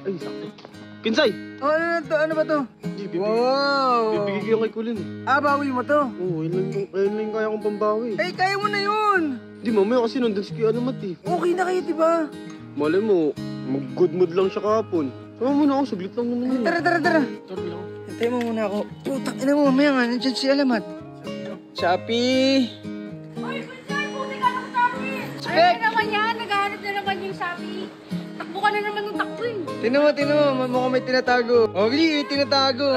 Ay, sakto. Kinsay! Oh, ano na to? Ano ba to? Wow! Bibigay ko yung kay Kulin. Ah, bawi mo to? Oo, ayun lang yung kaya kong pambawi. Eh, kaya mo na yun! Di mamaya kasi nandun si Kuya Alamat eh. Okay na kayo, diba? Malay mo, mag-good mood lang siya kahapon. Sama mo na ako, saglit lang naman yun. Tara. Sabi lang. Hintay mo muna ako. Putang ina mo, mamaya nga, nandiyan si Alamat. Shopee! Oy, Bunsoy, puti ka ng Shopee! Spek! Ano naman yan? Naghahanap na naman yung Shopee. Takbo ka na naman ng takbo eh. Tinan mo, mukhang may tinatago. Oh, may tinatago.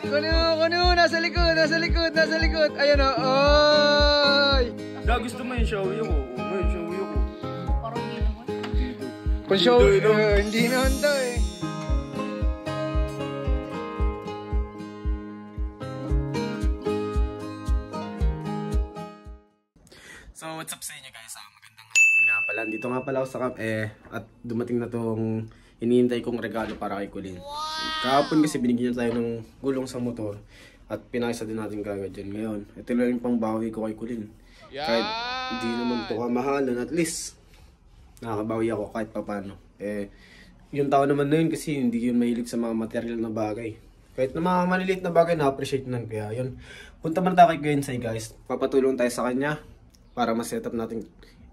Kuno, nasa likod. Ayan o, oy! Gusto mo yung showy ako. Oo, yung showy ako. Parang hindi naman. Kung show, hindi naman to eh. So, what's up sa inyo guys? Magandang hapon nga pala. Dito nga pala ako sa Cap at dumating na tong iniintay kong regalo para kay Kulin. Kahapon kasi binigyan tayo ng gulong sa motor at pinakisa din natin kagad dyan. Ngayon, ito lang yung pangbawi ko kay Kulin. Kahit hindi naman ito kamahalan, at least nakakabawi ako kahit papano. Yung tao naman na yun kasi hindi yun mahilig sa mga material na bagay. Kahit na mga maliliit na bagay, na-appreciate nun. Kaya yun, punta man tayo kay Gensai guys. Papatulong tayo sa kanya para ma-set up natin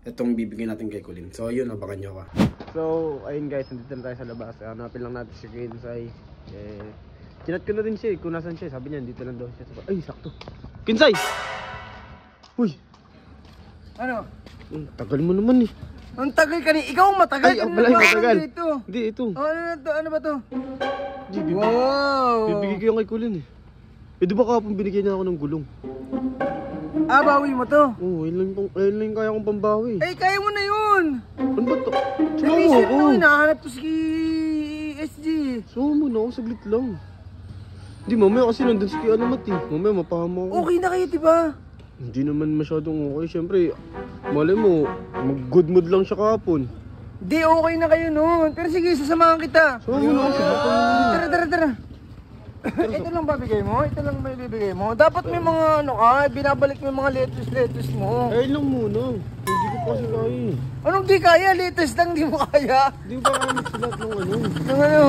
itong bibigyan natin kay Kulin. So yun, abangan nyo ka. So ayun guys, nandito na tayo sa labas. Hanapin lang natin si Gensai. Chinat ko na din siya kung nasan siya. Sabi niya, dito lang daw siya. Ay, sakto. Gensai! Uy! Ano? Tagal mo naman eh. Ang tagal ka ni, ikaw matagal. Ay, ang balay matagal. Dito. Hindi, ito. Oh, ano na to? Ano ba to? Wow! Bibigay ko yung kay Kulin eh. Di ba kahapon binigyan niya ako ng gulong? Ah, bawi mo to? Oo, ayun lang yung kaya kong pambawi. Eh, kaya mo na yun! Ano ba to? Naisip mo, hinahanap ko si SG. Sama mo na ako, saglit lang. Hindi, mamaya kasi nandun si Kuya Alamat eh. Mamaya mapahama ako. Okay na kayo, diba? Hindi naman masyadong okay. Siyempre, malay mo, mag-good mood lang siya kahapon. Di, okay na kayo noon. Pero sige, sasamahan kita. Sama mo na ako, saglit lang. Tara. Ito lang ba bigay mo? Ito lang ba ibibigay mo? Dapat may mga binabalik mo yung mga latest mo. Ay lang muna. Hindi ko pa kasi kaya eh. Anong di kaya? Latest lang di mo kaya? Hindi ko pa kaya magsulat ng ano. Ng ano?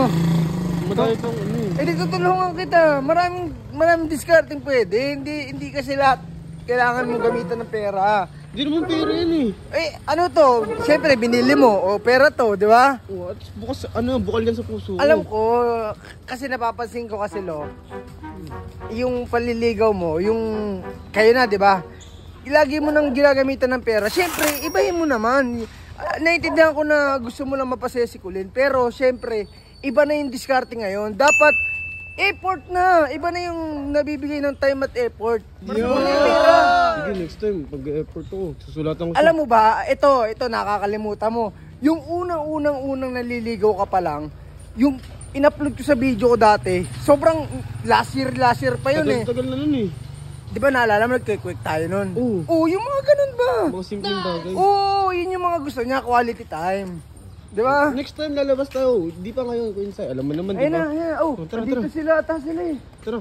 Madaya pang ano eh. Eh di tutulungan kita. Maraming discarding pwede. Hindi kasi lahat kailangan mo gamitan ng pera. Hindi naman pera yan eh. Eh ano to? Siyempre binili mo. O pera to, di ba? Oh, at bukas, bukal yan sa puso. Alam ko, kasi napapansin ko kasi yung paliligaw mo, yung kayo na, di ba? Lagi mo nang ginagamitan ng pera. Siyempre, ibahin mo naman. Naintindihan ko na gusto mo lang mapasaya si Kulin, pero siyempre, iba na yung diskarte ngayon. Dapat, effort na. Iba na yung nabibigay ng time at effort. Sige, next time, pag-effort ako, susulatan ko siya. Alam mo ba, ito nakakalimutan mo. Yung unang naliligaw ka pa lang, yung in-upload ko sa video ko dati, sobrang last year pa yun eh. Tagal na nun eh. Di ba naalala mo, nag-quick tayo nun? Oo. Yung mga ganun ba? Mga simpleng bagay. Oo, yun yung mga gusto niya, quality time. Di ba? Next time lalabas tayo. Di pa ngayon, Quincy. Alam mo naman, di ba? Ayun na. Tara. Dito sila, ata sila eh. Tara.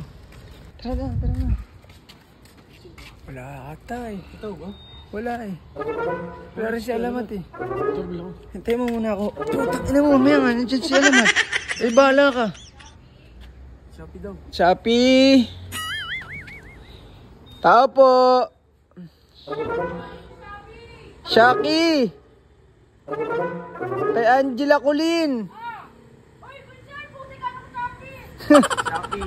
Tara na. Wala ata eh. Ito ba? Wala eh. Wala rin si Alamat eh. Sabi lang. Hintayin mo muna ako. Putang ina mo, mamaya nga, nandiyan si Alamat. Eh, bahala ka. Shopee daw. Shopee! Tao po! Shaki! Kay Angela Kulin! Oy, Bunsoy, puti ka ng Shopee!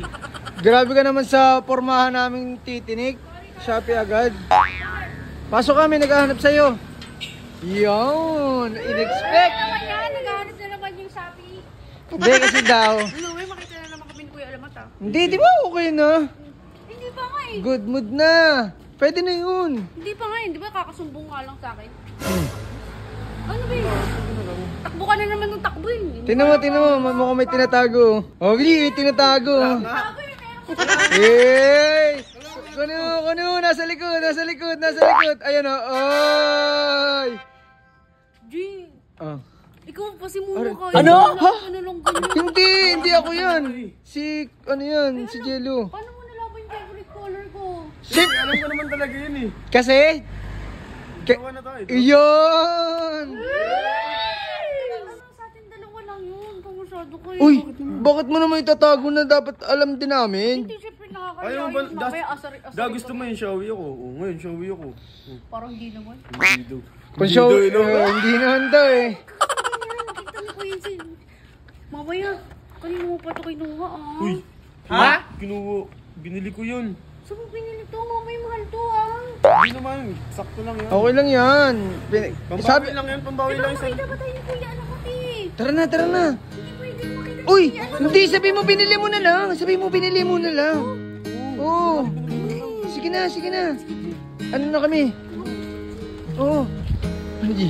Grabe ka naman sa pormahan naming titinik. Shopee agad. Pasok kami, naghahanap sa'yo. Yun! In-expect! Ano naman yan? Naghahanap na naman yung Shopee. Hindi kasi daw. Ano, makita na naman kami ni Kuya Alamat ah. Hindi, di ba okay na? Hindi pa nga eh. Good mood na. Pwede na yun. Hindi pa nga eh. Di ba kakasumbong nga lang sa akin? Ano ba yun? Takbo ka na naman ng takbo eh. Tinan mo, mukhang may tinatago. Oh, may tinatago. Takbo yun eh. Hey! Kuno, nasa likod. Ayan o, oy! G, Oh. ikaw pa si Muno ka. Ano? Ha? Ano lang ganyan? Hindi ako yan. Si Jello. Paano mo nalaban yung favorite color ko? Shit! Alam ko naman talaga yun eh. Kasi? Gawa na tayo. Yun! Sa ating dalawa lang yun. Pamasado kayo. Uy, bakit mo naman itatago na dapat alam din namin? Hindi, syempre nakakaya Ayaw yun. ba, Mamaya asari gusto mo yung showy ako. Oo, ngayon showy ako. Parang hindi naman. Hindi daw. Pansyaw, Hindi daw, hindi naman daw eh. Nakita mo ko yun si... Mamaya, kanina mo pa ito kinuha ah. Uy, Ha? kinuha. Binili ko yun. Saan mo pinili to? Mamaya mahal to ah. Hindi naman, sakto lang yan. Okay lang yan. Pambawi lang yan, pambawi lang yan. Makita ba tayo ni Kuya? Ano ko Tara na, tara na. Hindi pwede makita. Uy, hindi, sabi mo binili mo na lang. Sabi mo binili mo na lang. Oo. Sige na, sige na. Ano na kami? Oo. Ano, G?